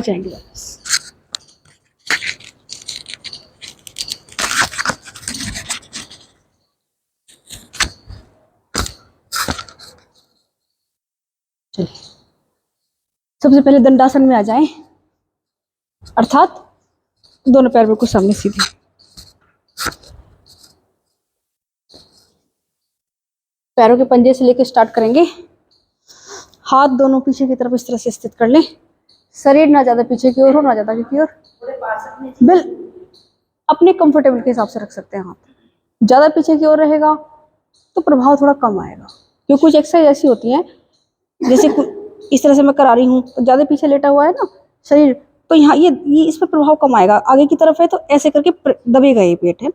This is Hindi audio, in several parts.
जाएंगे वापस। चलिए, सबसे पहले दंडासन में आ जाएं, अर्थात दोनों पैर बिल्कुल सामने सीधे। पैरों के पंजे से लेकर स्टार्ट करेंगे। हाथ दोनों पीछे की तरफ इस तरह से स्थित कर लें। शरीर ना ज्यादा पीछे की ओर हो ना ज्यादा आगे की ओर। बिल अपने कंफर्टेबल के हिसाब से रख सकते हैं। हाथ ज्यादा पीछे की ओर रहेगा तो प्रभाव थोड़ा कम आएगा, क्योंकि कुछ एक्सरसाइज ऐसी होती हैं, जैसे इस तरह से मैं करा रही हूँ तो ज्यादा पीछे लेटा हुआ है ना शरीर, तो यहाँ ये इस पर प्रभाव कम आएगा। आगे की तरफ है तो ऐसे करके दबेगा ये पेट है,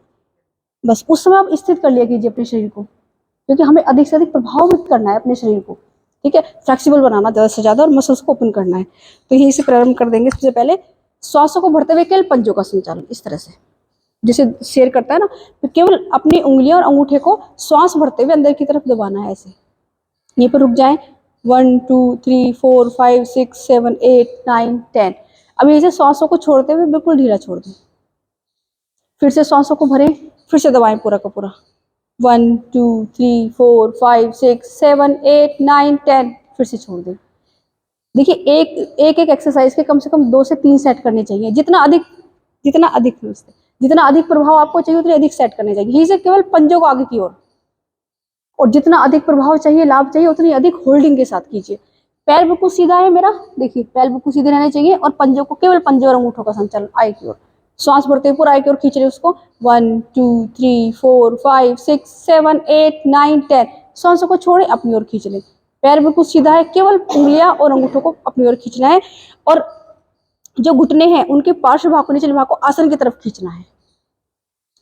बस उस समय आप स्थिर कर लिया कीजिए अपने शरीर को, क्योंकि हमें अधिक से अधिक प्रभावित करना है अपने शरीर को, ठीक है, फ्लेक्सिबल बनाना ज़्यादा से ज़्यादा और मसल्स को ओपन करना है। तो यहीं से प्रारंभ कर देंगे। सबसे पहले श्वासों को भरते हुए केवल पंजों का संचालन इस तरह से, जैसे शेयर करता है ना, तो केवल अपनी उंगलियां और अंगूठे को श्वास भरते हुए अंदर की तरफ दबाना है ऐसे। यहीं पर रुक जाए। 1 2 3 4 5 6 7 8 9 10। अब यहीं से श्वासों को छोड़ते हुए बिल्कुल ढीला छोड़ दें। फिर से श्वासों को भरें, फिर से दबाएं पूरा का पूरा। 1 2 3 4 5 6 7 8 9 10। फिर से छोड़ दें। देखिए, एक एक्सरसाइज के कम से कम 2 से 3 सेट करने चाहिए। जितना अधिक प्रभाव आपको चाहिए उतने अधिक सेट करने चाहिए। यही से केवल पंजों को आगे की ओर, और जितना अधिक प्रभाव चाहिए, लाभ चाहिए, उतनी अधिक होल्डिंग के साथ कीजिए। पैर बिल्कुल सीधा है मेरा, देखिए पैर बिल्कुल सीधे रहने चाहिए, और पंजों को केवल पंजों और अंगूठों का संचालन आगे की ओर। श्वास भरते हुए पूरा आगे की ओर खींच रहे उसको। 1 2 3 4 5 6 7 8 9 10। श्वासों को छोड़े, अपनी ओर खींच लें। पैर बिल्कुल सीधा है, केवल उंगलियां और अंगूठों को अपनी ओर खींचना है, और जो घुटने हैं उनके पार्श्व भाग को, निचले भाग को आसन की तरफ खींचना है।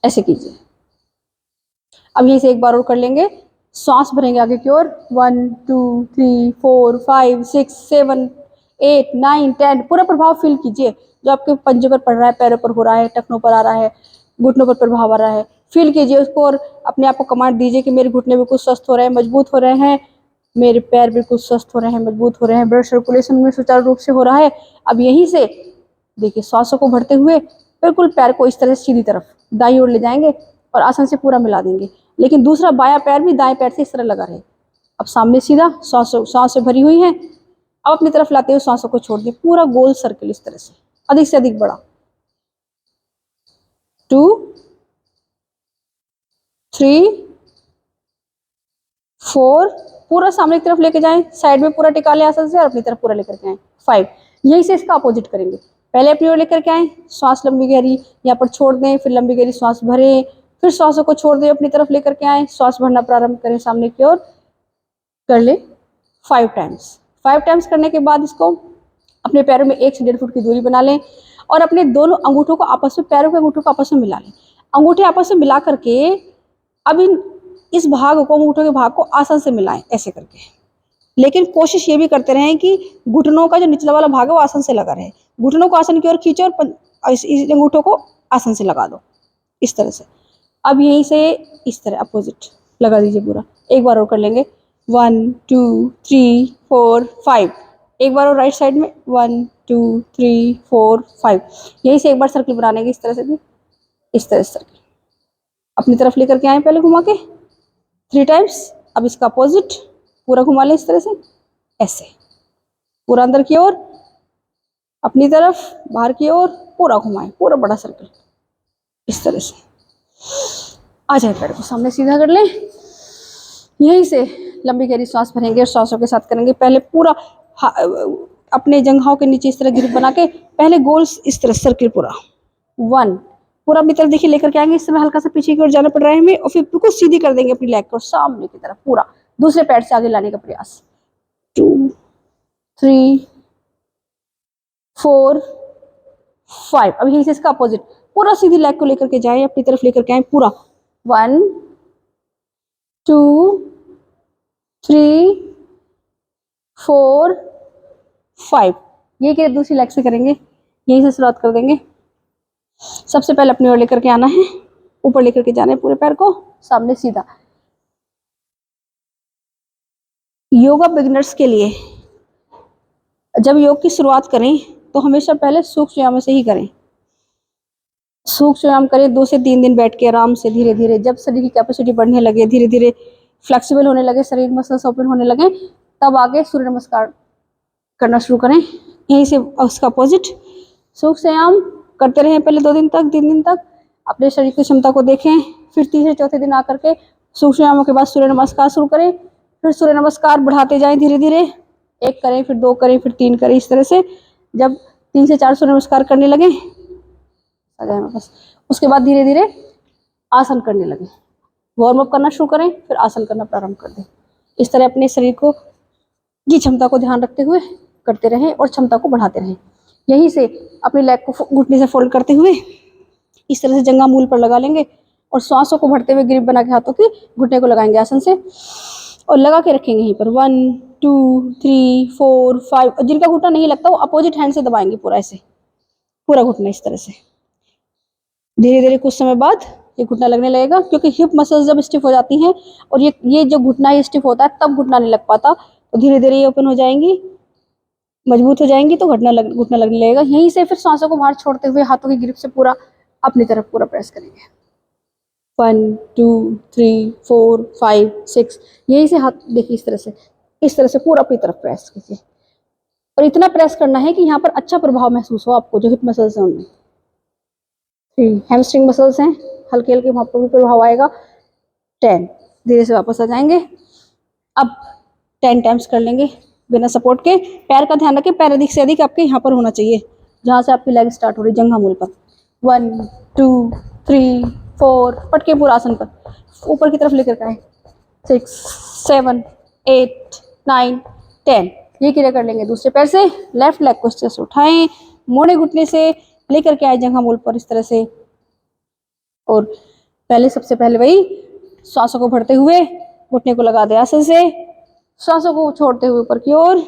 ऐसे कीजिए। अब यहीं से एक बार और कर लेंगे। श्वास भरेंगे आगे की ओर। 1 2 3 4 5 6 7 8 9 10। पूरा प्रभाव फील कीजिए, जो आपके पंजे पर पड़ रहा है, पैरों पर हो रहा है, टखनों पर आ रहा है, घुटनों पर प्रभाव आ रहा है। फील कीजिए उसको, और अपने आप को कमांड दीजिए कि मेरे घुटने बिल्कुल स्वस्थ हो रहे हैं, मजबूत हो रहे हैं, मेरे पैर बिल्कुल स्वस्थ हो रहे हैं, मजबूत हो रहे हैं, ब्लड सर्कुलेशन में सुचारू रूप से हो रहा है। अब यहीं से देखिए, श्वासों को भरते हुए बिल्कुल पैर को इस तरह से सीधी तरफ दाईं ओर ले जाएंगे और आसन से पूरा मिला देंगे, लेकिन दूसरा बायां पैर भी दाएं पैर से इस तरह लगा रहे। अब सामने सीधा, श्वास से भरी हुई है। अब अपनी तरफ लाते हुए श्वासों को छोड़ दें, पूरा गोल सर्कल इस तरह से, अधिक से अधिक बड़ा। 2 3 4। पूरा सामने की तरफ लेके जाएं, साइड में पूरा टिका लें आसन से, और अपनी तरफ पूरा लेकर के आए। 5। यहीं से इसका अपोजिट करेंगे। पहले अपनी ओर लेकर के आए, श्वास लंबी गहरी यहाँ पर छोड़ दें, फिर लंबी गहरी श्वास भरें, फिर श्वासों को छोड़ दें, अपनी तरफ लेकर के आए, श्वास भरना प्रारंभ करें, सामने की ओर कर ले 5 टाइम्स। 5 टाइम्स करने के बाद इसको अपने पैरों में 1 से 1.5 फुट की दूरी बना लें, और अपने दोनों अंगूठों को आपस में, पैरों के अंगूठों को आपस में मिला लें। अंगूठे आपस में मिला करके अब इस भाग को, अंगूठों के भाग को आसन से मिलाएं ऐसे करके, लेकिन कोशिश ये भी करते रहें कि घुटनों का जो निचला वाला भाग है वो आसन से लगा रहे। घुटनों को आसन की ओर खींचो और इस अंगूठों को आसन से लगा दो इस तरह से। अब यहीं से इस तरह अपोजिट लगा दीजिए पूरा। एक बार और कर लेंगे। 1 2 3 4 5। एक बार और राइट साइड में 1 2 3 4 5। यहीं से एक बार सर्कल बनाने के, इस तरह से भी, इस तरह से सर्कल अपनी तरफ लेकर के आए, पहले घुमा के 3 टाइम्स। अब इसका अपोजिट पूरा घुमा लें इस तरह से, ऐसे पूरा अंदर की ओर, अपनी तरफ, बाहर की ओर, पूरा घुमाएं, पूरा बड़ा सर्कल इस तरह से। आ जाए, पैर को सामने सीधा कर लें। यहीं से लंबी गहरी श्वास भरेंगे और श्वासों के साथ करेंगे। पहले पूरा अपने जंघाओं के नीचे इस तरह ग्रिप बना के पहले गोल इस तरह सर्कल पूरा 1 पूरा अपनी तरफ देखिए लेकर के आएंगे। इस समय हल्का सा पीछे की ओर जाना पड़ रहा है हमें, और फिर बिल्कुल सीधी कर देंगे अपनी लेग को सामने की तरफ, पूरा दूसरे पैर से आगे लाने का प्रयास। 2 3 4 5। अब यहीं से इसका अपोजिट पूरा सीधी लेग को लेकर के जाए, अपनी तरफ लेकर के आए पूरा। 1 2 3 4 5। ये कि दूसरी लेग से करेंगे, यहीं से शुरुआत कर देंगे। सबसे पहले अपनी ओर लेकर के आना है, ऊपर लेकर के जाना है पूरे पैर को सामने सीधा। योगा बिगिनर्स के लिए जब योग की शुरुआत करें तो हमेशा पहले सूक्ष्म व्यायाम से ही करें। सूक्ष्म व्यायाम करें 2 से 3 दिन बैठ के आराम से, धीरे धीरे। जब शरीर की कैपेसिटी बढ़ने लगे, धीरे धीरे फ्लेक्सिबल होने लगे, शरीर मसल्स ओपन होने लगे, तब आगे सूर्य नमस्कार करना शुरू करें। यहीं से उसका अपोजिट सूक्ष्म व्यायाम करते रहें पहले 2 दिन तक, 3 दिन तक, अपने शरीर की क्षमता को देखें। फिर तीसरे चौथे दिन आकर के सूक्ष्म व्यायामों के बाद सूर्य नमस्कार शुरू करें। फिर सूर्य नमस्कार बढ़ाते जाएं धीरे धीरे, 1 करें, फिर 2 करें, फिर 3 करें। इस तरह से जब 3 से 4 सूर्य नमस्कार करने लगे आ जाए बस, उसके बाद धीरे धीरे आसन करने लगे। वार्म अप करना शुरू करें, फिर आसन करना प्रारंभ कर दें। इस तरह अपने शरीर को की क्षमता को ध्यान रखते हुए करते रहें और क्षमता को बढ़ाते रहें। यहीं से अपने लेग को घुटने से फोल्ड करते हुए इस तरह से जंघा मूल पर लगा लेंगे और श्वासों को भरते हुए ग्रिप बना के हाथों की घुटने को लगाएंगे आसन से और लगा के रखेंगे यहीं पर। 1 2 3 4 5। जिनका घुटना नहीं लगता वो अपोजिट हैंड से दबाएंगे पूरा, ऐसे पूरा घुटना इस तरह से। धीरे धीरे कुछ समय बाद ये घुटना लगने लगेगा, क्योंकि हिप मसल्स जब स्टिफ हो जाती हैं और ये जो घुटना ये स्टिफ होता है तब घुटना नहीं लग पाता, तो धीरे धीरे ये ओपन हो जाएंगी, मजबूत हो जाएंगी, तो घुटना लगने लगेगा। यहीं से फिर सांसों को बाहर छोड़ते हुए हाथों की ग्रिप से पूरा अपनी तरफ पूरा प्रेस करेंगे। 1 2 3 4 5 6। यहीं से हाथ देखिए इस तरह से पूरा अपनी तरफ प्रेस कीजिए और इतना प्रेस करना है कि यहाँ पर अच्छा प्रभाव महसूस हो आपको। जो हिप मसल्स हैं उनमें, हैमस्ट्रिंग मसल्स हैं, हल्के हल्के वहां पर भी प्रभाव आएगा। 10। धीरे से वापस आ जाएंगे। अब 10 टाइम्स कर लेंगे बिना सपोर्ट के। पैर का ध्यान रखें, पैर अधिक से अधिक आपके यहाँ पर होना चाहिए, जहाँ से आपकी लेग स्टार्ट हो रही, जंघा मूल पर। 1 2 3 4। पटके पूरा आसन पर ऊपर की तरफ लेकर के आए। 6 7 8 9 10। ये क्रिया कर लेंगे दूसरे पैर से। लेफ्ट लेग को इस तरह से उठाएं, मोड़े घुटने से लेकर के आए जंघा मूल पर इस तरह से। और पहले सबसे पहले वही श्वासों को भरते हुए घुटने को लगा दे आसन से, श्वासों को छोड़ते हुए ऊपर की ओर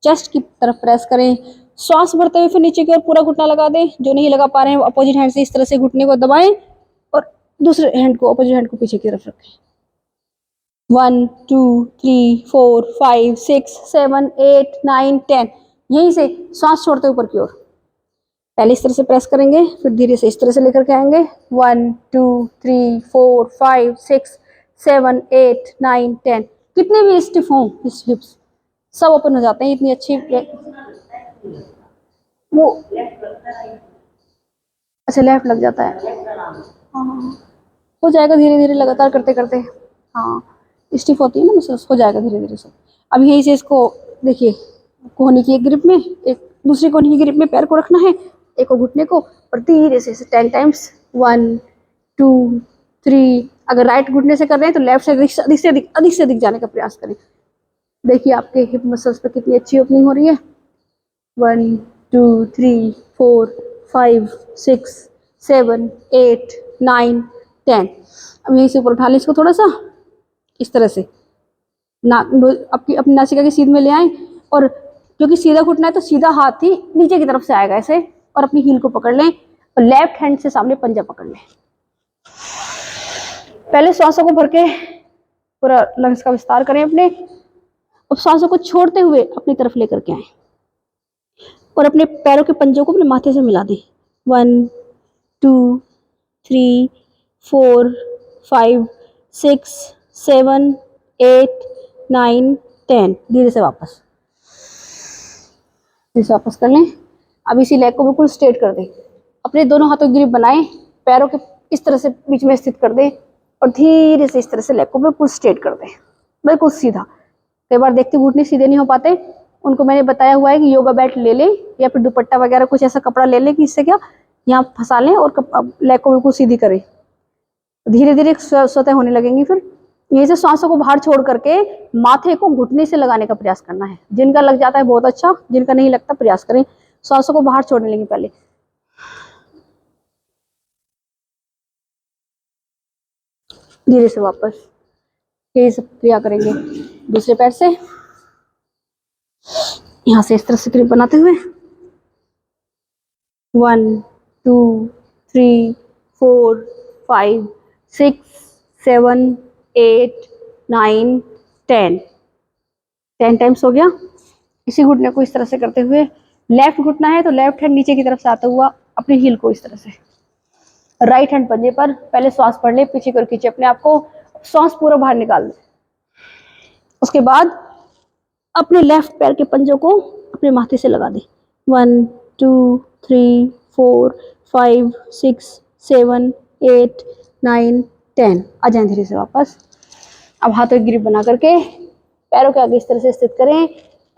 चेस्ट की तरफ प्रेस करें। श्वास भरते हुए फिर नीचे की ओर पूरा घुटना लगा दें। जो नहीं लगा पा रहे हैं वो अपोजिट हैंड से इस तरह से घुटने को दबाएं और दूसरे हैंड को, अपोजिट हैंड को पीछे की तरफ रखें। 1 2 3 4 5 6 7 8 9 10। यहीं से श्वास छोड़ते ऊपर की ओर पहले इस तरह से प्रेस करेंगे, फिर धीरे से इस तरह से लेकर के आएंगे। 1 2 3 4 5 6 7 8 9 10। कितने भी स्टिफ हों हिप्स सब ओपन हो जाते हैं। इतनी अच्छी वो अच्छा लेफ्ट लग जाता है। हाँ हो जाएगा धीरे धीरे, लगातार करते करते। हाँ स्टिफ होती है ना मसल्स, हो जाएगा धीरे धीरे सब। अब यहीं से इसको देखिए, कोहनी की एक ग्रिप में, एक दूसरी कोहनी की ग्रिप में पैर को रखना है, एक को घुटने को, और धीरे से 10 टाइम्स। 1 2 3। अगर राइट घुटने से कर रहे हैं तो लेफ्ट से अधिक से अधिक जाने का प्रयास करें। देखिए आपके हिप मसल्स पे कितनी अच्छी ओपनिंग हो रही है। 1 2 3 4 5 6 7 8 9 10। अब यहीं से ऊपर उठा लें इसको थोड़ा सा इस तरह से, अपनी नासिका की सीध में ले आए, और क्योंकि सीधा घुटना है तो सीधा हाथ ही नीचे की तरफ से आएगा ऐसे, और अपनी हील को पकड़ लें और लेफ्ट हैंड से सामने पंजा पकड़ लें। पहले श्वासों को भर के पूरा लंग्स का विस्तार करें अपने, और श्वासों को छोड़ते हुए अपनी तरफ लेकर के आए और अपने पैरों के पंजों को अपने माथे से मिला दें। 1 2 3 4 5 6 7 8 9 10। धीरे से वापस कर लें। अब इसी लेग को बिल्कुल स्ट्रेट कर दें। अपने दोनों हाथों की ग्रिप बनाएं, पैरों के इस तरह से बीच में स्थित कर दें और धीरे से इस तरह से लेग को बिल्कुल स्ट्रेट कर दें, बिल्कुल सीधा। कई बार देखते घुटने सीधे नहीं हो पाते, उनको मैंने बताया हुआ है कि योगा बैट ले लें या फिर दुपट्टा वगैरह कुछ ऐसा कपड़ा ले लें कि इससे क्या यहाँ फंसा लें और लेग को बिल्कुल सीधी करें। धीरे धीरे स्वतः होने लगेंगी। फिर यहीं से सांसों को बाहर छोड़ करके माथे को घुटने से लगाने का प्रयास करना है। जिनका लग जाता है बहुत अच्छा, जिनका नहीं लगता प्रयास करें। सांसों को बाहर छोड़ने लेंगे पहले, धीरे से वापस। यही सब क्रिया करेंगे दूसरे पैर से, यहां से इस तरह से ग्रिप बनाते हुए। 1 2 3 4 5 6 7 8 9 10 टाइम्स हो गया। इसी घुटने को इस तरह से करते हुए लेफ्ट घुटना है तो लेफ्ट हैंड नीचे की तरफ से आता हुआ अपनी हील को इस तरह से, राइट हैंड पंजे पर, पहले श्वास पढ़ ले, पीछे कर खींचे अपने आप को, श्वास पूरा बाहर निकाल दे। उसके बाद अपने लेफ्ट पैर के पंजों को अपने माथे से लगा दे। 1 2 3 4 5 6 7 8 9 10। आ जाए धीरे से वापस। अब हाथों की ग्रिप बना करके पैरों के आगे इस तरह से स्थित करें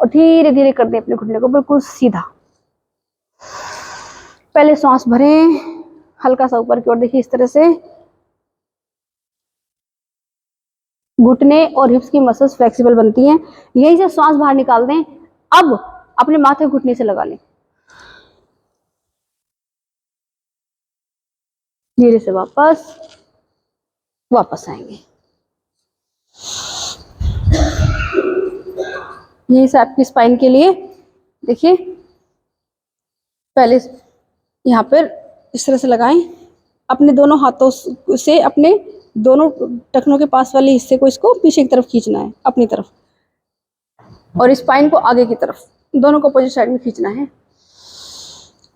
और धीरे धीरे कर दें अपने घुटने को बिल्कुल सीधा। पहले सांस भरें, हल्का सा ऊपर की ओर देखिए, इस तरह से घुटने और हिप्स की मसल्स फ्लेक्सिबल बनती हैं। यहीं से सांस बाहर निकाल दें। अब अपने माथे घुटने से लगा लें, धीरे से वापस आएंगे। यही से आपकी स्पाइन के लिए देखिए, पहले यहाँ पर इस तरह से लगाएं, अपने दोनों हाथों से अपने दोनों टखनों के पास वाले हिस्से को इसको पीछे की तरफ खींचना है अपनी तरफ, और स्पाइन को आगे की तरफ, दोनों को अपोजिट साइड में खींचना है।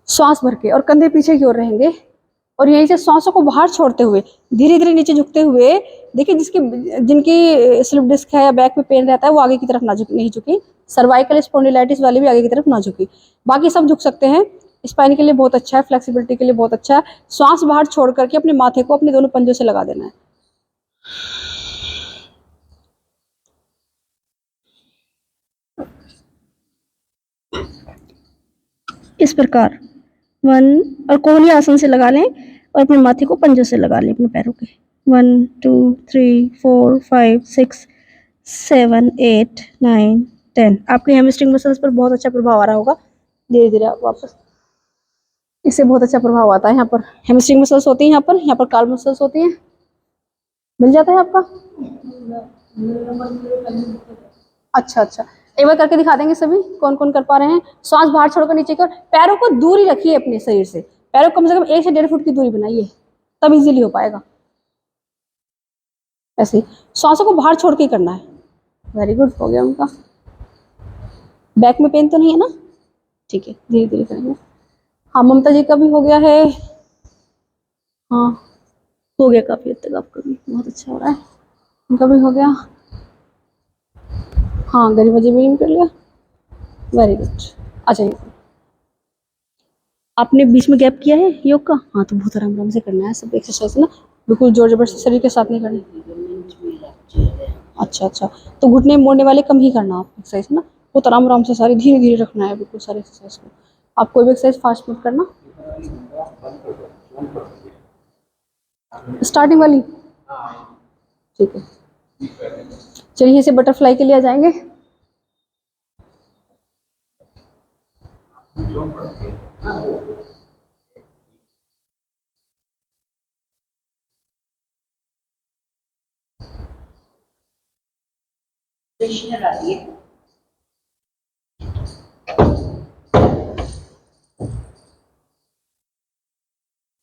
श्वास भर के और कंधे पीछे की ओर रहेंगे और यहीं से सांसों को बाहर छोड़ते हुए धीरे धीरे नीचे झुकते हुए देखिए, जिनकी स्लिप डिस्क है या बैक में पेन रहता है वो आगे की तरफ ना नहीं झुकी, सर्वाइकल स्पॉन्डिलाइटिस वाले भी आगे की तरफ ना झुकी, बाकी सब झुक सकते हैं। स्पाइन के लिए बहुत अच्छा है, फ्लेक्सिबिलिटी के लिए बहुत अच्छा है। श्वास बाहर छोड़ करके अपने माथे को अपने दोनों पंजों से लगा देना है। इस प्रकार 1 और कोहनी आसन से लगा लें और अपने माथे को पंजों से लगा लें अपने पैरों के। 1 2 3 4 5 6 7 8 9 10। आपके हैमस्ट्रिंग मसल्स पर बहुत अच्छा प्रभाव आ रहा होगा। धीरे धीरे आप वापस, इससे बहुत अच्छा प्रभाव आता है। यहाँ पर हैमस्ट्रिंग मसल्स होती हैं, यहाँ पर काल्व मसल्स होती हैं। मिल जाता है आपका? अच्छा अच्छा, एक बार करके दिखा देंगे सभी, कौन कौन कर पा रहे हैं। सांस बाहर छोड़कर नीचे की ओर, पैरों को दूरी रखिए अपने शरीर से, पैरों को कम से कम 1 से 1.5 फुट की दूरी बनाइए, तब इजीली हो पाएगा। ऐसे ही सांसों को बाहर छोड़ के ही करना है। वेरी गुड, हो गया उनका। बैक में पेन तो नहीं है ना? ठीक है, धीरे धीरे करेंगे। हाँ, ममता जी का भी हो गया है। हाँ, हो गया काफी हद तक आपका भी, बहुत अच्छा हो रहा है। उनका भी हो गया। हाँ, गरिमा जी भी कर लिया। Very good. अच्छा, आपने बीच में गैप किया है योग का? हाँ, तो बहुत आराम आराम से करना है सब एक्सरसाइज ना, बिल्कुल जोर जबरदस्ती शरीर के साथ नहीं करनी। अच्छा अच्छा, तो घुटने मोड़ने वाले कम ही करना आप एक्सरसाइज ना, बहुत आराम आराम से सारी धीरे धीरे रखना है बिल्कुल सारी एक्सरसाइज को। आप कोई भी एक्सरसाइज फास्ट मत करना। स्टार्टिंग वाली ठीक है। चलिए इसे बटरफ्लाई के लिए आ जाएंगे।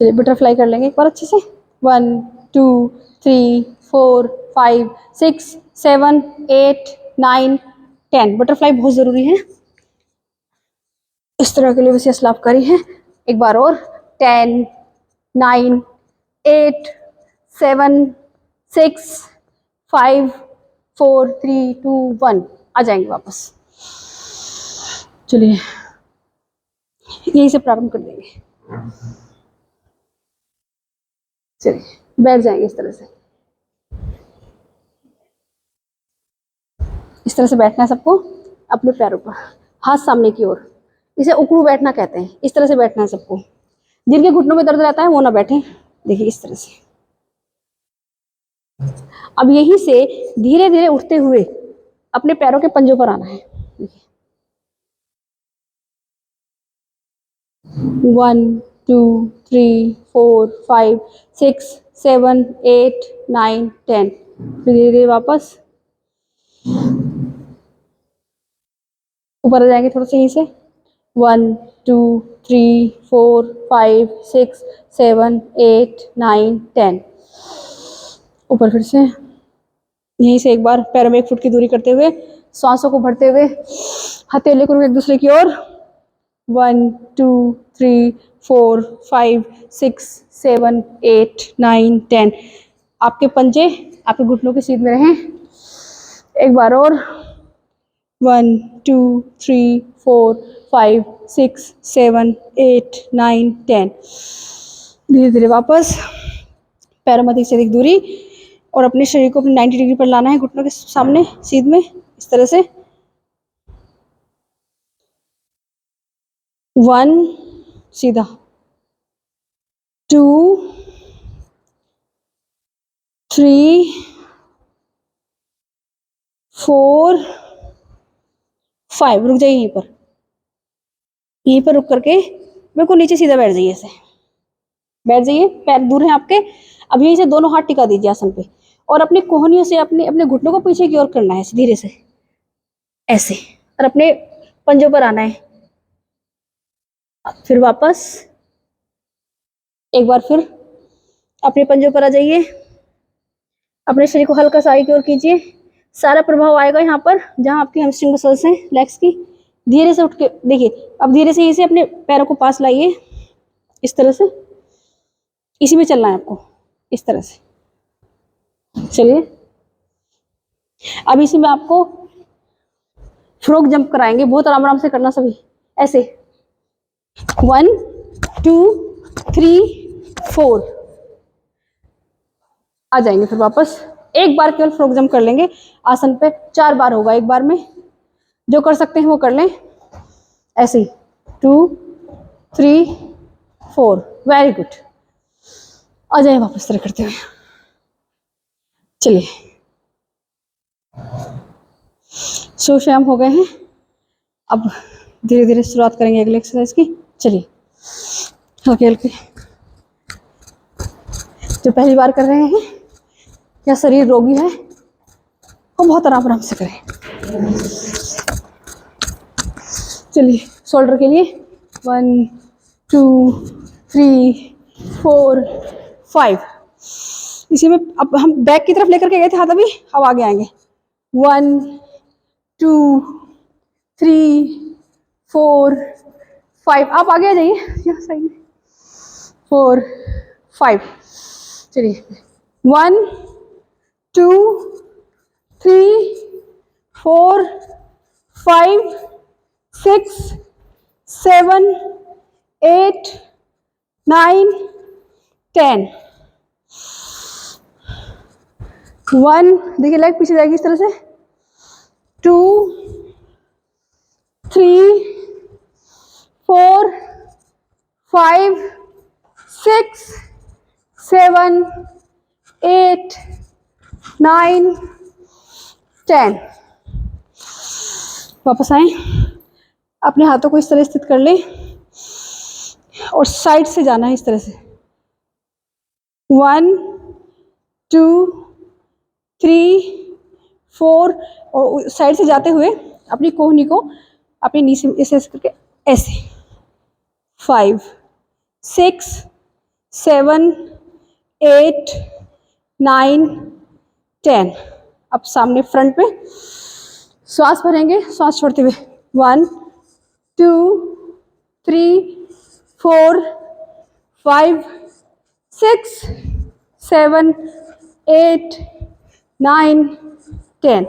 चलिए बटरफ्लाई कर लेंगे एक बार अच्छे से। 1 2 3 4 5 6 7 8 9 10। बटरफ्लाई बहुत जरूरी है, इस तरह के लिए विशेष लाभकारी है। एक बार और 10 9 8 7 6 5 4 3 2 1। आ जाएंगे वापस। चलिए यहीं से प्रारंभ कर देंगे। चलिए बैठ जाएंगे इस तरह से, इस तरह से बैठना है सबको, अपने पैरों पर, हाथ सामने की ओर। इसे उकड़ू बैठना कहते हैं। इस तरह से बैठना है सबको। जिनके घुटनों में दर्द रहता है वो ना बैठे, देखिए इस तरह से। अब यहीं से धीरे धीरे उठते हुए अपने पैरों के पंजों पर आना है। देखिए 1 2 3 4 5 6 7 8 9 10। धीरे धीरे वापस ऊपर आ जाएंगे थोड़ा सा यहीं से। 1 2 3 4 5 6 7 8 9 10। ऊपर फिर से यहीं से एक बार पैरों में 1 फुट की दूरी करते हुए, सांसों को भरते हुए हथेली को एक दूसरे की ओर, 1 2 3 4 5 6 7 8 9 10। आपके पंजे आपके घुटनों के सीध में रहें। एक बार और, 1 2 3 4 5 6 7 8 9 10। धीरे धीरे वापस, पैरों में अधिक से अधिक दूरी, और अपने शरीर को अपने 90 डिग्री पर लाना है, घुटनों के सामने सीध में, इस तरह से। 1 सीधा, 2 3 4 5। रुक जाइए यहीं पर, यहीं पर रुक करके मेरे को नीचे सीधा बैठ जाइए, ऐसे बैठ जाइए, पैर दूर हैं आपके। अब यहीं से दोनों हाथ टिका दीजिए आसन पे, और अपनी कोहनियों से अपने अपने घुटनों को पीछे की ओर करना है, धीरे से ऐसे, और अपने पंजों पर आना है। फिर वापस, एक बार फिर अपने पंजों पर आ जाइए, अपने शरीर को हल्का सा आगे की ओर कीजिए। सारा प्रभाव आएगा यहाँ पर जहाँ आपकी हैमस्ट्रिंग मसल्स हैं लेग्स की। धीरे से उठ के देखिए, अब धीरे से इसे अपने पैरों को पास लाइए, इस तरह से, इसी में चलना है आपको, इस तरह से चलिए। अब इसी में आपको फ्रॉग जंप कराएंगे, बहुत आराम आराम से करना सभी, ऐसे 1 2 3 4 आ जाएंगे। फिर वापस एक बार केवल फ्रॉग जंप कर लेंगे आसन पे, 4 बार होगा एक बार में, जो कर सकते हैं वो कर लें, ऐसे ही 2 3 4। वेरी गुड, आ जाए वापस तरह करते हुए। चलिए, शोशाम हो गए हैं, अब धीरे धीरे शुरुआत करेंगे अगले एक्सरसाइज की। चलिए, हल्के हल्के, जो पहली बार कर रहे हैं या शरीर रोगी है वो बहुत आराम आराम से करें। चलिए, शोल्डर के लिए 1 2 3 4 5। इसी में अब हम बैक की तरफ लेकर के गए थे हाथ, अभी अब आगे आएंगे। 1 2 3 4 5। आप आगे आ जाइए यहाँ साइड में, 4 5। चलिए, 1 2 3 4 5 6 7 8 9 10। 1, देखिए लेग पीछे जाएगी इस तरह से, 2 3 4 5 6 7 8 9 10। वापस आए, अपने हाथों को इस तरह स्थित कर लें और साइड से जाना है इस तरह से, 1 2 3 4, और साइड से जाते हुए अपनी कोहनी को अपनी नी से ऐसे करके, ऐसे 5 6 7 8 9 10। अब सामने फ्रंट में श्वास भरेंगे, श्वास छोड़ते हुए, 1 2 3 4 5 6 7 8 9 10।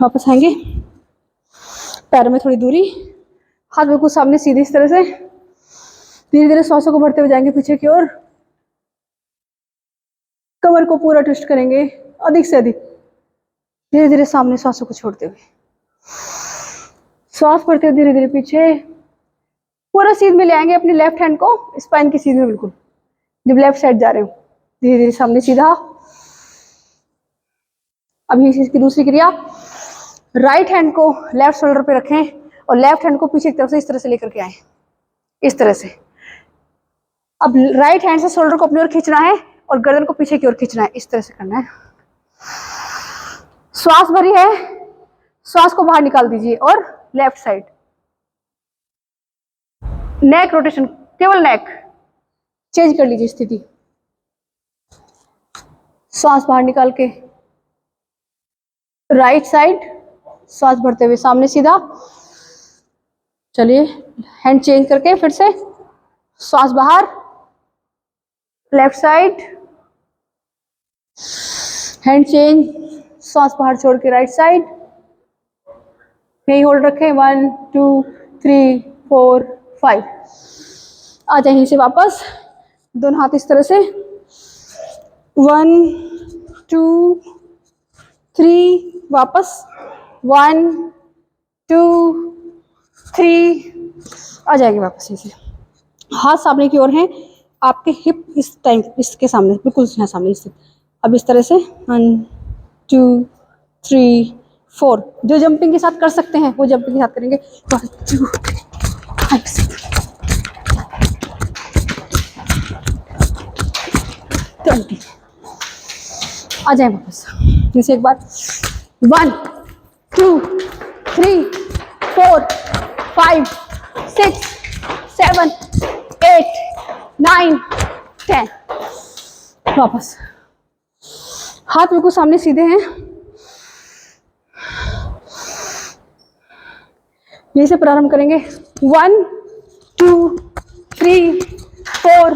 वापस आएंगे, पैरों में थोड़ी दूरी, हाथ बिल्कुल सामने सीधे इस तरह से, धीरे धीरे सांसों को भरते हुए जाएंगे पीछे की ओर, कमर को पूरा ट्विस्ट करेंगे अधिक से अधिक, धीरे धीरे सामने सांसों को छोड़ते हुए, श्वास भरते हुए धीरे धीरे पीछे, पूरा सीध में ले आएंगे अपनी लेफ्ट हैंड को स्पाइन की सीध में, बिल्कुल जब लेफ्ट साइड जा रहे हो, धीरे धीरे सामने सीधा। अभी इसकी दूसरी क्रिया, राइट हैंड को लेफ्ट शोल्डर पे रखें और लेफ्ट हैंड को पीछे की तरफ से इस तरह से लेकर के आए, इस तरह से। अब राइट हैंड से शोल्डर को अपनी ओर खींचना है और गर्दन को पीछे की ओर खींचना है, इस तरह से करना है। श्वास भरी है, श्वास को बाहर निकाल दीजिए, और लेफ्ट साइड नेक रोटेशन, केवल नेक चेंज कर लीजिए स्थिति, श्वास बाहर निकाल के राइट साइड, श्वास भरते हुए सामने सीधा, चलिए हैंड चेंज करके फिर से श्वास बाहर, लेफ्ट साइड, हैंड चेंज, श्वास बाहर छोड़ के राइट साइड, यही होल्ड रखें 1 2 3 4 5। आ जाए यहीं से वापस, दोनों हाथ इस तरह से 1 2 3, वापस 1 2 3, आ जाएंगे वापस ऐसे। हाथ सामने की ओर हैं, आपके हिप इस टाइम इसके सामने, बिल्कुल यहाँ सामने इससे। अब इस तरह से 1 2 3 4, जो जंपिंग के साथ कर सकते हैं वो जंपिंग के साथ करेंगे। 1 2 5 6 20। आ जाए वापस जैसे एक बार 1 2 3 4 5 6 7 8 9 10। वापस हाथ बिल्कुल सामने सीधे हैं, यहीं से प्रारंभ करेंगे 1 2 3 4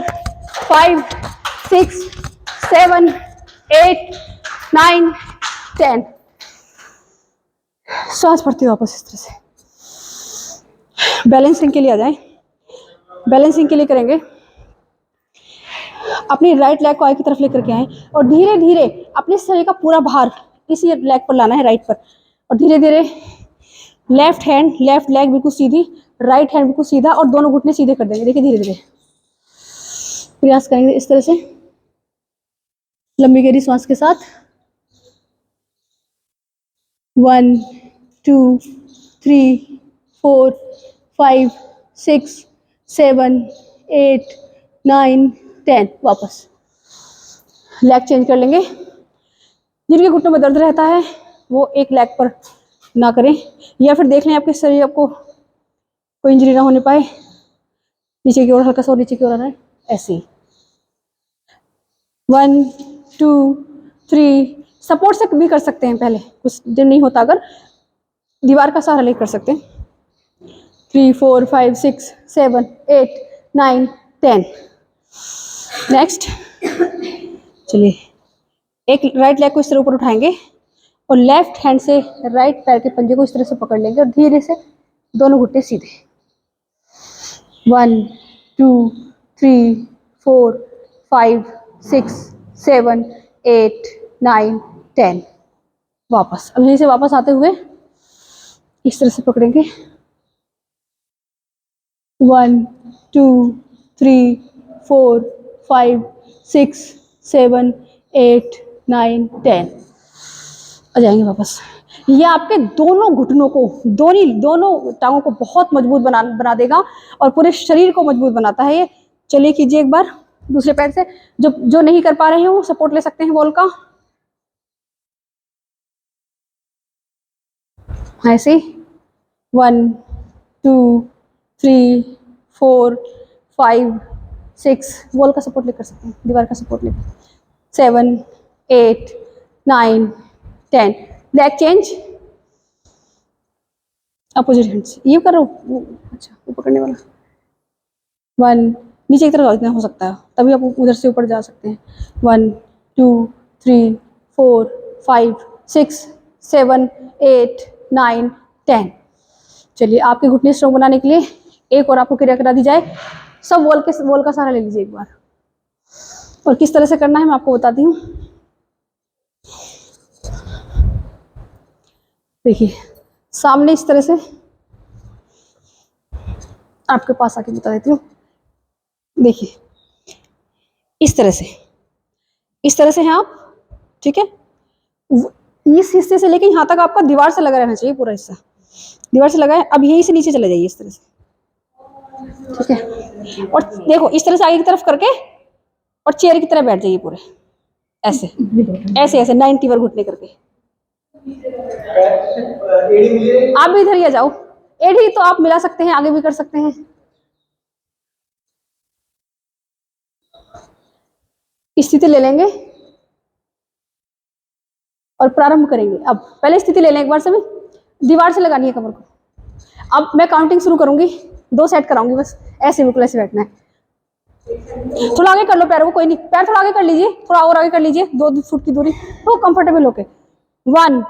5 6 7 8 9 10। श्वास भरते वापस इस तरह से। बैलेंसिंग के लिए आ जाए, बैलेंसिंग के लिए करेंगे, अपनी राइट लेग को आगे की तरफ लेकर के आए और धीरे धीरे अपने शरीर का पूरा भार इसी लेग पर लाना है, राइट पर, और धीरे धीरे लेफ्ट हैंड, लेफ्ट लेग बिल्कुल सीधी, राइट हैंड बिल्कुल सीधा और दोनों घुटने सीधे कर देंगे। देखिए धीरे धीरे प्रयास करेंगे इस तरह से, लंबी गहरी सांस के साथ। 1 2 3 4 5 6 7 8 9 10। वापस लेग चेंज कर लेंगे। जिनके घुटनों में दर्द रहता है वो एक लेग पर ना करें, या फिर देख लें आपके शरीर आपको कोई इंजरी ना होने पाए, नीचे की ओर हल्का सा और नीचे की ओर आ रहा है ऐसे ही। 1 2 3, सपोर्ट से भी कर सकते हैं, पहले कुछ दिन नहीं होता अगर दीवार का सहारा लेकर कर सकते हैं। 3 4 5 6 7 8 9 10। नेक्स्ट चलिए एक राइट लेग को इस तरह ऊपर उठाएंगे और लेफ्ट हैंड से राइट पैर के पंजे को इस तरह से पकड़ लेंगे और धीरे से दोनों घुटने सीधे। 1 2 3 4 5 6 7 8 9 10। वापस अब यहीं से वापस आते हुए इस तरह से पकड़ेंगे। 1 2 3 4 5 6 7 8 9 10। आ जाएंगे वापस। ये आपके दोनों घुटनों को, दोनों टांगों को बहुत मजबूत बना देगा और पूरे शरीर को मजबूत बनाता है ये। चलिए कीजिए एक बार दूसरे पैर से। जो नहीं कर पा रहे हैं वो सपोर्ट ले सकते हैं बॉल का, ऐसे 1 2 3 4 5 6, वॉल का सपोर्ट लेकर सकते हैं, दीवार का सपोर्ट लेकर। 7 8 9 10। लेग चेंज, अपोजिट हैंड्स, ये करो अच्छा वो पकड़ने वाला। 1 नीचे की तरफ इतना हो सकता है, तभी आप उधर से ऊपर जा सकते हैं। 1 2 3 4 5 6 7 8 9 10। चलिए आपके घुटने स्ट्रॉन्ग बनाने के लिए एक और आपको क्रिया करा दी जाए। सब वॉल का सहारा ले लीजिए एक बार, और किस तरह से करना है मैं आपको बताती हूँ। देखिए सामने इस तरह से आपके पास आके बता देती हूँ। देखिए इस तरह से हैं आप, ठीक है। इस हिस्से से लेके यहाँ तक आपका दीवार से लगा रहना चाहिए, पूरा हिस्सा दीवार से लगा है। अब यहीं से नीचे चले जाइए इस तरह से, ठीक है। और देखो इस तरह से आगे की तरफ करके और चेयर की तरह बैठ जाइए पूरे ऐसे ऐसे ऐसे 90 बार घुटने करके। आप भी इधर ही आ जाओ, एड़ी तो आप मिला सकते हैं, आगे भी कर सकते हैं। स्थिति ले लेंगे और प्रारंभ करेंगे। अब पहले स्थिति ले लें एक बार, सभी दीवार से लगानी है कमर को। अब मैं काउंटिंग शुरू करूंगी, 2 सेट कराऊंगी बस, ऐसे बिल्कुल ऐसे बैठना है। थोड़ा आगे कर लो पैरों को, कोई नहीं, पैर थोड़ा आगे कर लीजिए, थोड़ा और आगे कर लीजिए, 2 फुट की दूरी, तो कंफर्टेबल होके। 1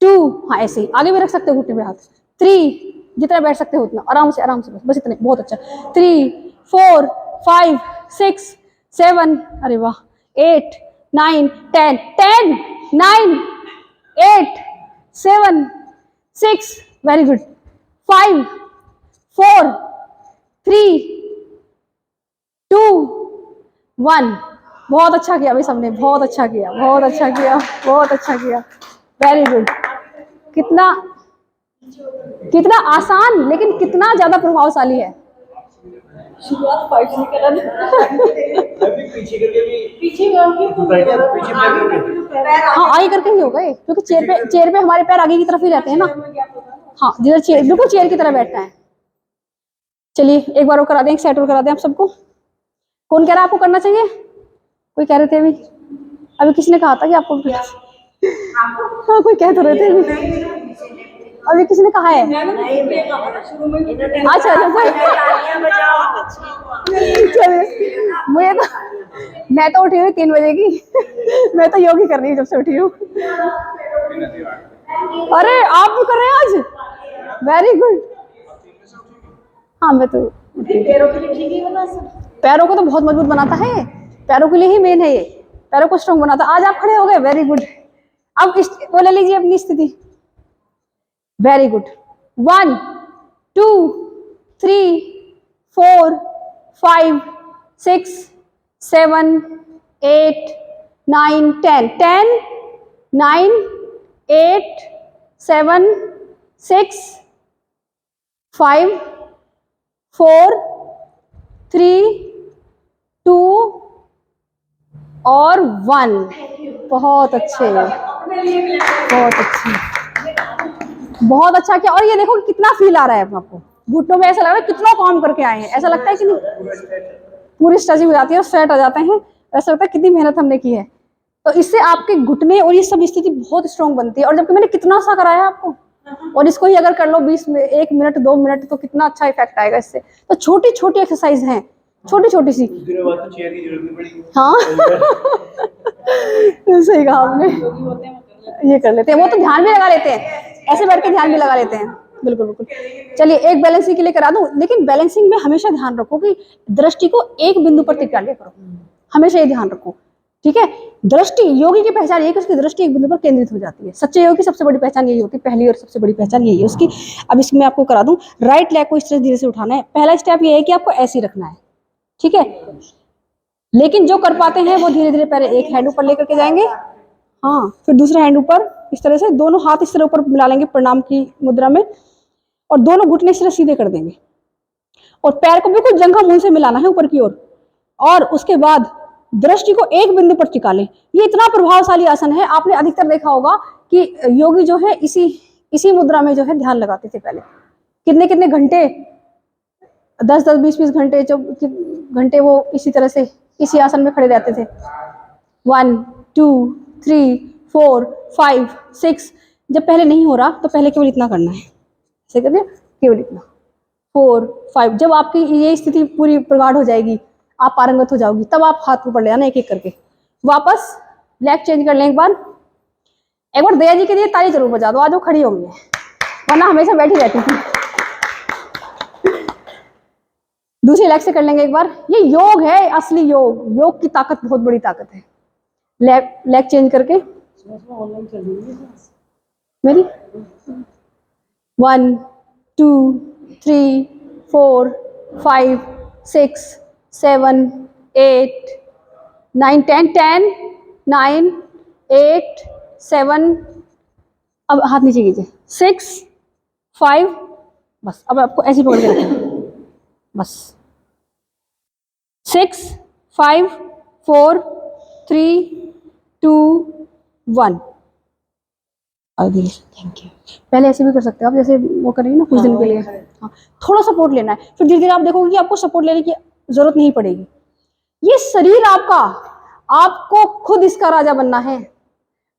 2, हाँ ऐसे ही आगे भी रख सकते हो घुटने पे हाथ। 3, जितना बैठ सकते हो उतना, आराम से बस इतने, बहुत अच्छा। 3 4 5 6 7, अरे वाह, 8 9 10 10 9 8 7 6, वेरी गुड। 5 4 3 2 1, बहुत अच्छा किया भाई सबने, बहुत अच्छा किया, बहुत अच्छा किया, बहुत अच्छा किया, वेरी गुड। कितना कितना आसान लेकिन कितना ज्यादा प्रभावशाली है। शुरुआत 5 से करा अभी पीछे करके भी पीछे हाँ आगे करके ही होगा ये, क्योंकि चेयर पे हमारे पैर आगे की तरफ ही रहते हैं ना। हाँ जिधर चेयर, बिल्कुल चेयर की तरह बैठना है। चलिए एक बार और करा दें, एक सेट और करा दें आप सबको। कौन कह रहा है आपको करना चाहिए? कोई कह रहे थे अभी किसने कहा था कि आपको? हाँ कोई कह तो रहे थे अभी किसने कहा है? अच्छा चलिए, मुझे तो, मैं तो उठी हुई 3 बजे की मैं तो योग ही कर रही हूँ जब से उठी हूँ। अरे आप भी कर रहे हैं आज, वेरी गुड। हाँ मैं तो पैरों को तो बहुत मजबूत बनाता है, पैरों के लिए ही मेन है ये, पैरों को स्ट्रॉन्ग बनाता है। आज आप खड़े हो गए, वेरी गुड। अब वो ले लीजिए अपनी स्थिति, वेरी गुड। 1 2 3 4 5 6 7 8 9 10 10 9 8 7 6 5 4 3 2 और 1, बहुत अच्छे, बहुत अच्छे, बहुत अच्छा किया। और ये देखो कितना फील आ रहा है आपको, घुटनों में ऐसा लग रहा है कितना काम करके आए हैं, ऐसा लगता है कि नहीं, पूरी स्ट्रेचिंग हो जाती है और सेट आ जाते हैं, ऐसा लगता है कितनी मेहनत हमने की है। तो इससे आपके घुटने और ये सब स्थिति बहुत स्ट्रांग बनती है। और जबकि मैंने कितना सा कराया आपको, और इसको ही अगर कर लो 20 में 1 मिनट 2 मिनट, तो कितना अच्छा इफेक्ट आएगा इससे। तो छोटी छोटी एक्सरसाइज हैं, छोटी छोटी सी। हाँ सही कहा आपने, ये कर लेते हैं, वो तो ध्यान भी लगा लेते हैं, ऐसे बैठ के ध्यान भी लगा लेते हैं, बिल्कुल बिल्कुल। चलिए एक बैलेंसिंग के लिए करा दूं, लेकिन बैलेंसिंग में हमेशा ध्यान रखो कि दृष्टि को एक बिंदु पर टिका लिया करो, हमेशा ये ध्यान रखो, ठीक है। दृष्टि, योगी की पहचान ये कि उसकी दृष्टि एक बिंदु पर केंद्रित हो जाती है। सच्चे योगी की सबसे बड़ी पहचान यही होती है, पहली और सबसे बड़ी पहचान यही है उसकी। अब इसमें आपको करा दूं, राइट लेग को इस तरह धीरे से उठाना है। पहला स्टेप ये है कि आपको ऐसे ही रखना है, ठीक है। लेकिन जो कर पाते हैं वो धीरे धीरे पहले एक हैंड ऊपर लेकर के जाएंगे, हाँ, फिर दूसरा हैंड ऊपर, इस तरह से दोनों हाथ इस तरह ऊपर मिला लेंगे प्रणाम की मुद्रा में, और दोनों घुटने इस तरह सीधे कर देंगे, और पैर को बिल्कुल जंघा मूल से मिलाना है ऊपर की ओर, और उसके बाद दृष्टि को एक बिंदु पर टिका लें। ये इतना प्रभावशाली आसन है, आपने अधिकतर देखा होगा कि योगी जो है इसी मुद्रा में जो है ध्यान लगाते थे पहले, कितने कितने घंटे, 10 20 20 घंटे घंटे वो इसी तरह से इसी आसन में खड़े रहते थे। 1 2 3 4 5 6, जब पहले नहीं हो रहा तो पहले केवल इतना करना है, ऐसे कर दिया, केवल इतना, 4 5, जब आपकी ये स्थिति पूरी प्रगाढ़ हो जाएगी, आप पारंगत हो जाओगी, तब आप हाथ ऊपर ले आना एक एक करके। वापस लेग चेंज कर लें एक बार दया जी के लिए ताली जरूर बजा दो, आज वो खड़ी हो गई है, वरना हमेशा बैठी रहती थी। दूसरी लेग से कर लेंगे एक बार, ये योग है असली योग, योग की ताकत बहुत बड़ी ताकत है। लेग चेंज करके मेरी 1 2 3 4 5 6 7 8 9 10 10 9 8 7, अब हाथ नीचे कीजिए, 6 5, बस अब आपको ऐसे पकड़ के रखना, बस 6 5 4 3 2 1। Thank you. पहले ऐसे भी कर सकते हो आप, जैसे वो करेंगे ना कुछ दिन के लिए, हाँ, थोड़ा सपोर्ट लेना है, फिर धीरे धीरे आप देखोगे कि आपको सपोर्ट लेने की जरूरत नहीं पड़ेगी। ये शरीर आपका, आपको खुद इसका राजा बनना है।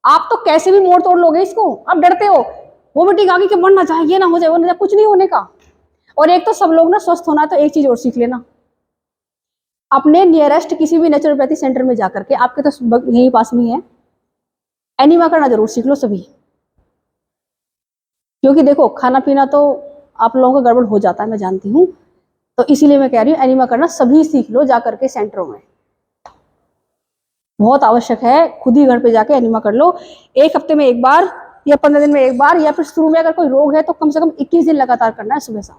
आप तो कैसे भी मोड़ तोड़ लोगे इसको, आप डरते हो, वो भी टीका कि मर ना जाए, ये ना हो जाए, वो ना जाए, कुछ नहीं होने का। और एक तो सब लोग ना स्वस्थ होना है तो एक चीज और सीख लेना, अपने नियरेस्ट किसी भी नेचुरोपैथी सेंटर में जाकर के, आपके तो यहीं पास में ही है, एनिमा करना जरूर सीख लो सभी। क्योंकि देखो खाना पीना तो आप लोगों का गड़बड़ हो जाता है, मैं जानती हूँ, तो इसीलिए मैं कह रही हूँ एनिमा करना सभी सीख लो जाकर के सेंटरों में, बहुत आवश्यक है। खुद ही घर पे जाके एनिमा कर लो, 1 हफ्ते में 1 बार या 15 दिन में 1 बार, या फिर शुरू में अगर कोई रोग है तो कम से कम 21 दिन लगातार करना है, सुबह शाम,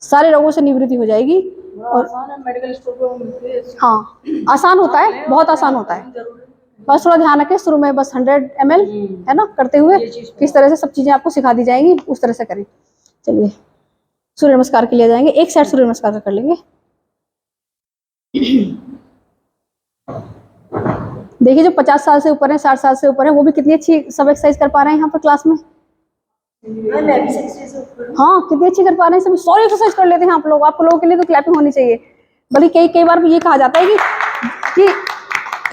सारे रोगों से निवृत्ति हो जाएगी। और मेडिकल स्टोर पे मिलती है। हाँ आसान होता है, बहुत आसान होता है, बस थोड़ा ध्यान रखें शुरू में, बस 100 ml है ना करते हुए किस तरह से सब चीजें आपको सिखा दी जाएंगी, उस तरह से करें। चलिए सूर्य नमस्कार के लिए जाएंगे, एक सेट सूर्य नमस्कार का कर लेंगे। देखिए जो 50 साल से ऊपर है, 60 साल से ऊपर है, वो भी कितनी अच्छी सब एक्सरसाइज कर पा रहे हैं यहाँ पर क्लास में। हाँ कितनी अच्छी कर पा रहे हैं सभी, सॉरी एक्सरसाइज कर लेते हैं आप लोग, आप लोगों के लिए तो क्लैपिंग होनी चाहिए। बल्कि कई बार ये कहा जाता है कि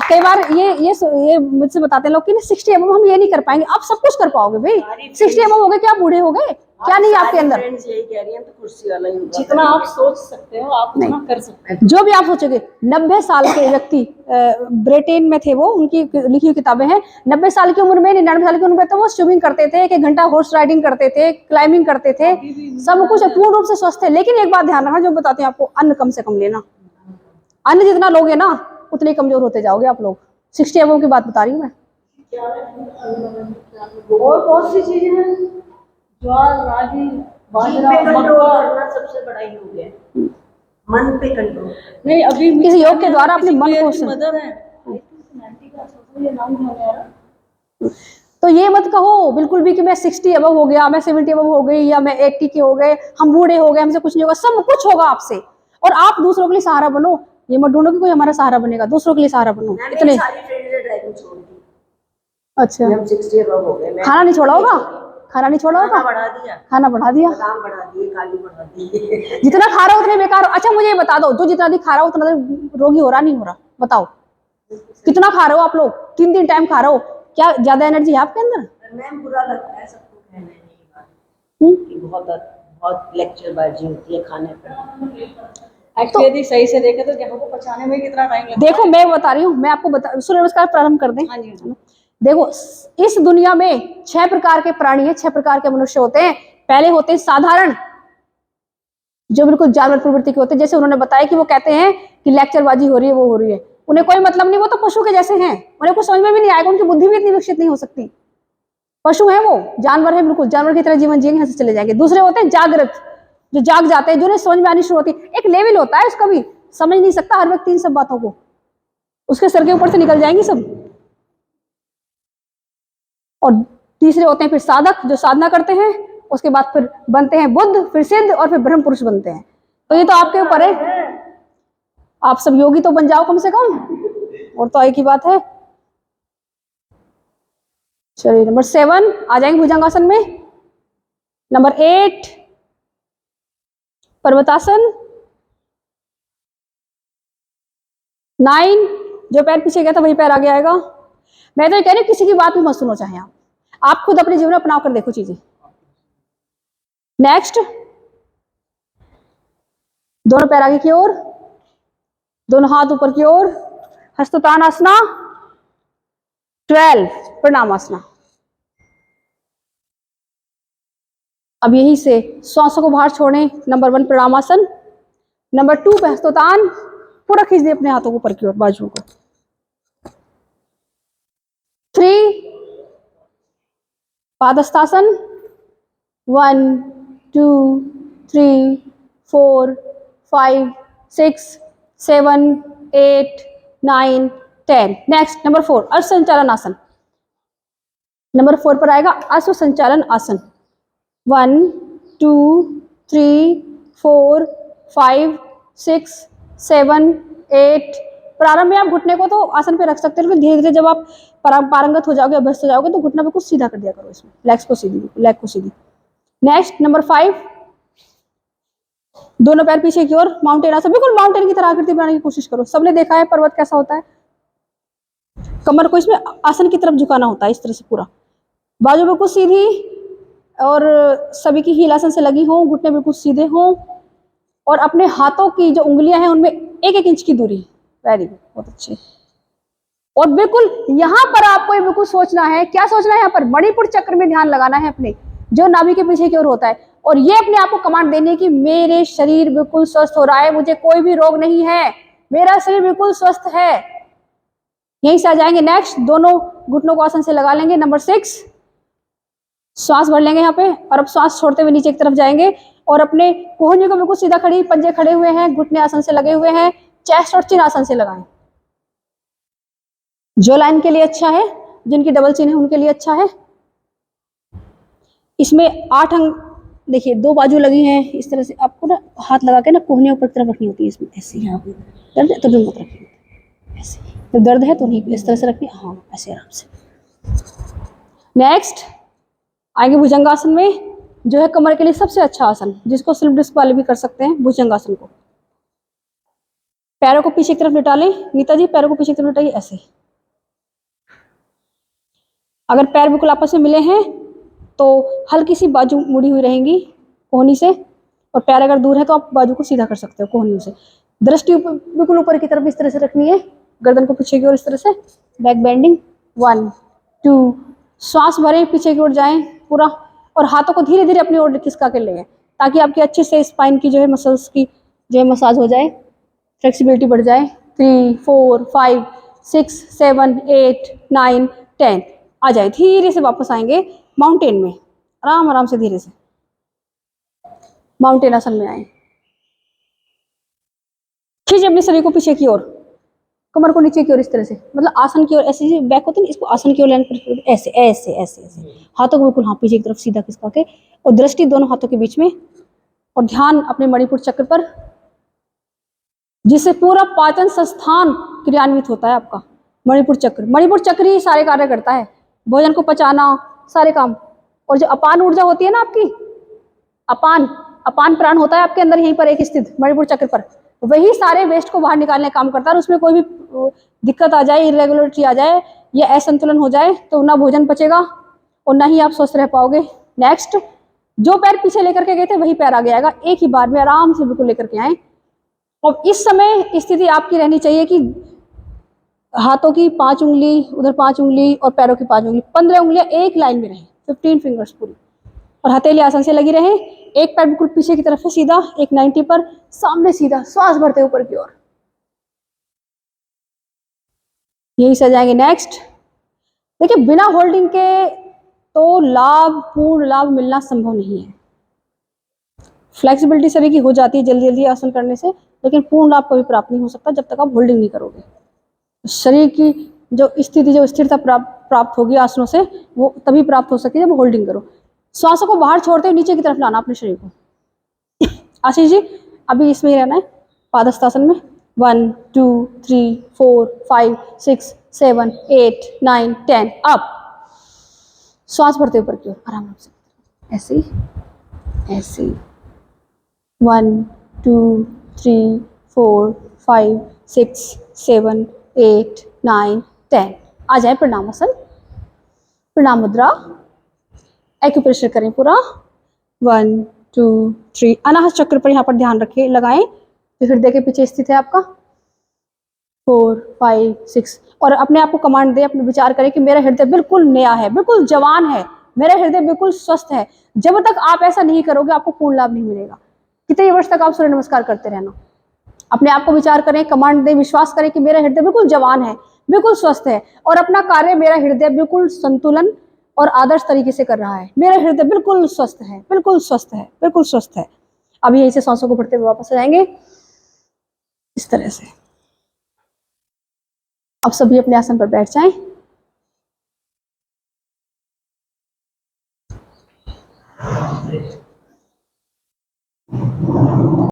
कई बार ये मुझसे बताते हैं लोग कि 60 एबव हम ये नहीं कर पाएंगे, आप सब कुछ कर पाओगे भाई, 60 एबव हो गए, क्या बूढ़े हो गए, क्या नहीं आपके अंदर, यही कह रही हैं तो कुर्सी वाला ही होगा। जितना आप सोच सकते हो आप उतना कर सकते हैं, जो भी आप सोचोगे। 90 साल के व्यक्ति ब्रिटेन में थे, वो उनकी लिखी हुई किताबें हैं, 90 साल की उम्र में, 99 साल की उम्र में तो वो स्विमिंग करते थे, 1 घंटा हॉर्स राइडिंग करते थे, क्लाइंबिंग करते थे, सब कुछ पूर्ण रूप से स्वस्थ थे। लेकिन एक बात ध्यान रखना, जो बताती हूँ आपको, अन्न कम से कम लेना, अन्न जितना लोगे ना उतने कमजोर होते जाओगे आप लोग। 60 एबव की बात बता रही हूँ मैं। और बहुत सी चीजें हैं, ज्वार रागी बाजरा मक्का, सबसे बड़ा योग है मन पे कंट्रोल। नहीं अभी किसी योग के द्वारा अपने मन को मदर है, तो ये मत कहो बिल्कुल भी कि मैं 60 एबव हो गया, मैं 70 एबव हो गई, या मैं 80 के हो गए, हम बूढ़े हो गए, हमसे कुछ नहीं होगा, सब कुछ होगा आपसे। और आप दूसरों के लिए सहारा बनो, ये मत ढूंढो कि कोई हमारा सहारा बनेगा, दूसरों के लिए सहारा बनो। इतने अच्छा हम 60 एबव हो गए, खाना नहीं छोड़ा होगा, खाना नहीं छोड़ा होगा, बढ़ा दिया, खाना बढ़ा दिया, बादाम बढ़ा दिए, काजू बढ़ा दिए, जितना खा रहा हो उतने बेकार हो। अच्छा मुझे ये बता दो, जो जितना अधिक खा रहा हो उतना रोगी हो रहा नहीं हो रहा, बताओ कितना खा रहे हो आप लोग, 3 टाइम खा रहे हो, क्या ज्यादा एनर्जी है आपके अंदर? मैम बुरा लगता है सबको कहने नहीं, बहुत बहुत लेक्चरबाजी होती है खाने पर। एक्चुअली यदि सही से देखें तो गेहूं को पचाने में कितना टाइम लगता है। देखो मैं बता रही हूँ, मैं आपको बता, सूर्य नमस्कार प्रारंभ कर दें। हाँ जी। देखो इस दुनिया में 6 प्रकार के प्राणी है, 6 प्रकार के मनुष्य होते हैं। पहले होते हैं साधारण, जो बिल्कुल जानवर प्रवृत्ति के होते हैं, जैसे उन्होंने बताया कि वो कहते हैं कि लेक्चरबाजी हो रही है, वो हो रही है, उन्हें कोई मतलब नहीं, वो तो पशु के जैसे हैं, उन्हें कुछ समझ में भी नहीं आएगा, उनकी बुद्धि भी इतनी विकसित नहीं हो सकती, पशु है वो, जानवर है, बिल्कुल जानवर की तरह जीवन जिएंगे, यहाँ से चले जाएंगे। दूसरे होते हैं जागृत, जो जाग जाते हैं, जो समझ में आनी शुरू होती है, एक लेवल होता है उसका भी, समझ नहीं सकता हर व्यक्ति इन सब बातों को, उसके सर के ऊपर से निकल जाएंगी सब। और तीसरे होते हैं फिर साधक, जो साधना करते हैं, उसके बाद फिर बनते हैं बुद्ध, फिर सिद्ध, और फिर ब्रह्म पुरुष बनते हैं। तो ये तो आपके ऊपर है, आप सब योगी तो बन जाओ कम से कम, और तो एक ही बात है। चलिए नंबर 7 आ जाएंगे भुजंगासन में। नंबर 8 पर्वतासन। 9 जो पैर पीछे गया था वही पैर आगे आएगा। मैं तो ये कह रही हूँ किसी की बात भी मत सुनो, चाहे आप खुद अपने जीवन में अपना कर देखो चीजें। नेक्स्ट, दोनों पैर आगे की ओर, दोनों हाथ ऊपर की ओर, हस्तोत्तान आसना। 12 प्रणामासना। अब यहीं से श्वासों को बाहर छोड़ें। नंबर 1 प्रणामासन, नंबर 2 पे हस्तोत्तान, पूरा खींच दे अपने हाथों को ऊपर की ओर, बाजुओं को। 3 पादहस्तासन। 1 2 3 4 5 6 7 8 9 10। नेक्स्ट नंबर 4 अश्व संचालन आसन। नंबर 4 पर आएगा अश्व संचालन आसन। 1 2 3 4 5 6 7 8। प्रारंभ में आप घुटने को तो आसन पे रख सकते हो, लेकिन धीरे धीरे जब आप पारंगत हो जाओगे, अभ्यस्त हो जाओगे, तो घुटना पे कुछ सीधा कर दिया करो, इसमें लेग्स को सीधी, लेग को सीधी। नेक्स्ट नंबर 5 दोनों पैर पीछे की ओर, माउंटेन आसन, बिल्कुल माउंटेन की तरह आकृति बनाने की कोशिश करो। सबने देखा है पर्वत कैसा होता है, कमर को इसमें आसन की तरफ झुकाना होता है, इस तरह से पूरा, बाजू बिल्कुल सीधी, और सभी की हील आसन से लगी हों, घुटने बिल्कुल सीधे हों और अपने हाथों की जो उंगलियां हैं उनमें 1-1 इंच की दूरी। वेरी गुड, बहुत अच्छे। और बिल्कुल यहाँ पर आपको ये बिल्कुल सोचना है, क्या सोचना है यहाँ पर, मणिपुर चक्र में ध्यान लगाना है अपने, जो नाभि के पीछे की ओर होता है, और ये अपने आप को कमांड देनी है कि मेरे शरीर बिल्कुल स्वस्थ हो रहा है, मुझे कोई भी रोग नहीं है, मेरा शरीर बिल्कुल स्वस्थ है। यहीं से आ जाएंगे नेक्स्ट, दोनों घुटनों को आसन से लगा लेंगे। नंबर 6, श्वास भर लेंगे यहाँ पे, और अब श्वास छोड़ते हुए नीचे की तरफ जाएंगे और अपने कोहनी को बिल्कुल सीधा खड़ी, पंजे खड़े हुए हैं, घुटने आसन से लगे हुए हैं, चेस्ट और चिन आसन से लगाएं। जो लाइन के लिए अच्छा है, जिनकी डबल चिन है उनके लिए अच्छा है। इसमें 8 अंग, देखिए 2 बाजू लगी हैं, इस तरह से आपको ना हाथ लगा के ना कोहनी ऊपर की तरफ रखनी होती है। इसमें ऐसे यहाँ पे दर्द है तो जो मत रखिए, ऐसे जब दर्द है तो नहीं, इस तरह से रखनी, हाँ ऐसे आराम से। नेक्स्ट आएंगे भुजंगासन में, जो है कमर के लिए सबसे अच्छा आसन, जिसको स्लिप डिस्क वाले भी कर सकते हैं, भुजंगासन को। पैरों को पीछे की तरफ लिटा लें, नीता जी पैरों को पीछे की तरफ लिटाइए ऐसे। अगर पैर बिल्कुल आपस में मिले हैं तो हल्की सी बाजू मुड़ी हुई रहेंगी कोहनी से, और पैर अगर दूर है तो आप बाजू को सीधा कर सकते हो कोहनी से। दृष्टि बिल्कुल ऊपर की तरफ इस तरह से रखनी है, गर्दन को पीछे की ओर इस तरह से, बैक बेंडिंग। 1 2, श्वास भरें, पीछे की ओर जाएं पूरा, और हाथों को धीरे धीरे अपनी ओर खिसका के लें, ताकि आपकी अच्छे से स्पाइन की जो है मसल्स की जो है मसाज हो जाए, फ्लेक्सिबिलिटी बढ़ जाए। 3 4 5 6 7 8 9 10, आ जाए, धीरे से वापस आएंगे माउंटेन में, आराम आराम से धीरे से माउंटेन आसन में आए। खींचे अपने शरीर को पीछे की ओर, कमर को नीचे की ओर इस तरह से, मतलब आसन की ओर, ऐसे बैक होती है ना, इसको आसन की ओर लाइन पर ऐसे ऐसे ऐसे ऐसे, हाथों को बिल्कुल हाँ पीछे की तरफ सीधा खिसका के, और दृष्टि दोनों हाथों के बीच में, और ध्यान अपने मणिपुर चक्र पर, जिससे पूरा पाचन संस्थान क्रियान्वित होता है आपका। मणिपुर चक्र ही सारे कार्य करता है, भोजन को पचाना, सारे काम। और जो अपान ऊर्जा होती है ना आपकी, अपान प्राण होता है आपके अंदर, यहीं पर एक स्थित मणिपुर चक्र पर, वही सारे वेस्ट को बाहर निकालने का काम करता है। और उसमें कोई भी दिक्कत आ जाए, इरेगुलरिटी आ जाए या असंतुलन हो जाए तो ना भोजन पचेगा और ना ही आप स्वस्थ रह पाओगे। नेक्स्ट, जो पैर पीछे लेकर के गए थे वही पैर आगे आएगा, एक ही बार में आराम से बिल्कुल लेकर के आए। और इस समय स्थिति आपकी रहनी चाहिए कि हाथों की 5 उंगली, उधर 5 उंगली और पैरों की 5 उंगली, 15 उंगलियां एक लाइन में रहें, 15 फिंगर्स पूरी, और हथेली आसन से लगी रहे। एक पैर बिल्कुल पीछे की तरफ है सीधा, एक 90 पर, सामने सीधा, श्वास भरते ऊपर की ओर। यही से जाएंगे नेक्स्ट। देखिए बिना होल्डिंग के तो पूर्ण लाभ मिलना संभव नहीं है। फ्लेक्सिबिलिटी सभी की हो जाती है जल्दी जल्दी आसन करने से, लेकिन पूर्ण लाभ कभी प्राप्त नहीं हो सकता जब तक आप होल्डिंग नहीं करोगे। शरीर की जो स्थिति, जो स्थिरता प्राप्त होगी आसनों से, वो तभी प्राप्त हो सकती है जब होल्डिंग करो। श्वासों को बाहर छोड़ते हुए नीचे की तरफ लाना अपने शरीर को। आशीष जी अभी इसमें ही रहना है, पादहस्तासन में। 1 2 3 4 5 6 7 8 9 10, अप। श्वास भरते ऊपर की ओर आराम से, ऐसे ऐसे। 1 2 3 4 5 6 7 8 9 10, आ जाए प्रणामासन, प्रणाम मुद्रा, एक्यूप्रेशर करें पूरा। 1 2 3, अनाहत चक्र पर यहाँ पर ध्यान रखें, लगाएं, जो हृदय के पीछे स्थित है आपका। 4 5 6, और अपने आप को कमांड दे, अपने विचार करें कि मेरा हृदय बिल्कुल नया है, बिल्कुल जवान है, मेरा हृदय बिल्कुल स्वस्थ है। जब तक आप ऐसा नहीं करोगे आपको पूर्ण लाभ नहीं मिलेगा। कितने वर्ष तक आप सूर्य नमस्कार करते रहना, अपने आप को विचार करें, कमांड दें, विश्वास करें कि मेरा हृदय बिल्कुल जवान है, बिल्कुल स्वस्थ है, और अपना कार्य मेरा हृदय बिल्कुल संतुलन और आदर्श तरीके से कर रहा है। मेरा हृदय बिल्कुल स्वस्थ है, बिल्कुल स्वस्थ है, बिल्कुल स्वस्थ है। अब यहीं से सांसों को भरते हुए वापस आ जाएंगे इस तरह से। अब सभी अपने आसन पर बैठ जाएं।